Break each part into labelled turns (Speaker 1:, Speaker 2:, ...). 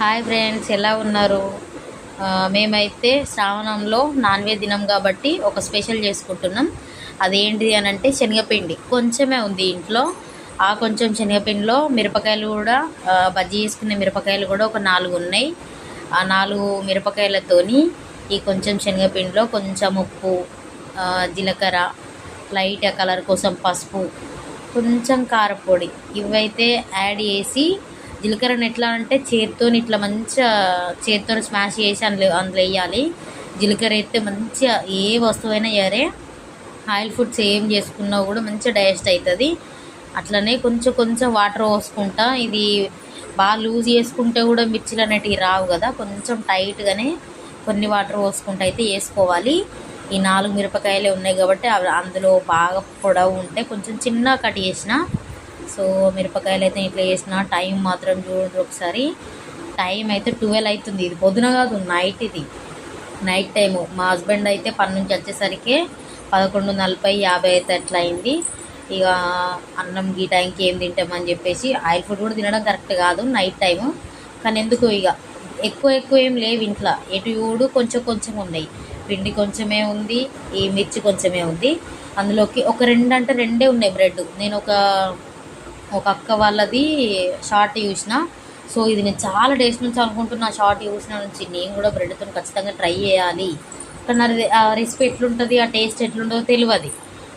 Speaker 1: Hi friends, ఎలా ఉన్నారు? మేమైతే శ్రావణంలో నాన్ వెజ్ తినం కాబట్టి ఒక స్పెషల్ చేసుకుంటున్నాం. అదేంటిది అని అంటే శనగపిండి కొంచెమే ఉంది ఇంట్లో. ఆ కొంచెం శనగపిండిలో మిరపకాయలు కూడా బజ్జీ చేసుకునే మిరపకాయలు కూడా ఒక 4 ఉన్నాయి. ఆ 4 మిరపకాయలతోని ఈ కొంచెం శనగపిండిలో కొంచెం ఉప్పు, జీలకర్ర, లైట్ కలర్ కోసం పసుపు, కొంచెం కారపొడి ఇవైతే యాడ్ చేసి, జీలకర్రని ఎట్లా అంటే చేత్తో ఇట్లా మంచిగా చేత్తో స్మాష్ చేసి అందులో వేయాలి. జీలకర్ర అయితే మంచిగా ఏ వస్తువైనా సరే ఆయిల్ ఫుడ్స్ ఏం చేసుకున్నా కూడా మంచిగా డైజెస్ట్ అవుతుంది. అట్లనే కొంచెం కొంచెం వాటర్ పోసుకుంటా. ఇది బాగా లూజ్ చేసుకుంటే కూడా మిర్చిలు అనేటివి రావు కదా, కొంచెం టైట్గానే కొన్ని వాటర్ పోసుకుంటూ అయితే వేసుకోవాలి. ఈ 4 మిరపకాయలే ఉన్నాయి కాబట్టి అవి అందులో బాగా పొడవు ఉంటే కొంచెం చిన్న కట్ చేసిన. సో మిరపకాయలు అయితే ఇట్లా చేసిన. టైం మాత్రం చూడండి ఒకసారి. టైం అయితే 12 అవుతుంది. ఇది పొద్దున కాదు, నైట్. ఇది నైట్ టైము. మా హస్బెండ్ అయితే పని నుంచి వచ్చేసరికి 11:40, 50 అయితే అట్లా అయింది. ఇక అన్నం ఈ టైంకి ఏం తింటామని చెప్పేసి, ఆయిల్ ఫుడ్ కూడా తినడం కరెక్ట్ కాదు నైట్ టైము. కానీ ఎందుకు ఇక ఎక్కువ ఏం లేవు ఇంట్లో. ఎటు చూడు కొంచెం కొంచెం ఉన్నాయి. పిండి కొంచెమే ఉంది, ఈ మిర్చి కొంచెమే ఉంది. అందులోకి ఒక 2 అంటే 2 ఉన్నాయి బ్రెడ్. నేను ఒక అక్క వాళ్ళది షార్ట్ చూసిన. సో ఇది నేను చాలా డేస్ నుంచి అనుకుంటున్నా. షార్ట్ చూసిన నుంచి నేను కూడా బ్రెడ్తో ఖచ్చితంగా ట్రై చేయాలి. కానీ ఆ రెసిపీ ఎట్లుంటుంది, ఆ టేస్ట్ ఎట్లుంటుందో తెలియదు.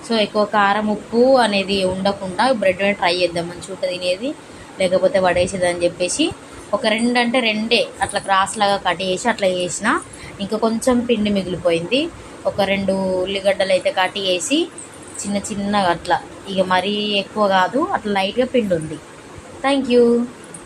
Speaker 1: సో ఎక్కువ కారం ఉప్పు అనేది ఉండకుండా బ్రెడ్ మీద ట్రై చేద్దాం, మంచిగా ఉంటుంది తినేది, లేకపోతే పడేసేదని చెప్పేసి ఒక 2 అంటే 2 అట్లా క్రాస్ లాగా కట్ చేసి అట్లా చేసిన. ఇంకా కొంచెం పిండి మిగిలిపోయింది. ఒక 2 ఉల్లిగడ్డలు అయితే కట్ చేసి చిన్నగా అట్లా, ఇక మరీ ఎక్కువ కాదు, అట్లా లైట్గా పిండి ఉంది. Thank you.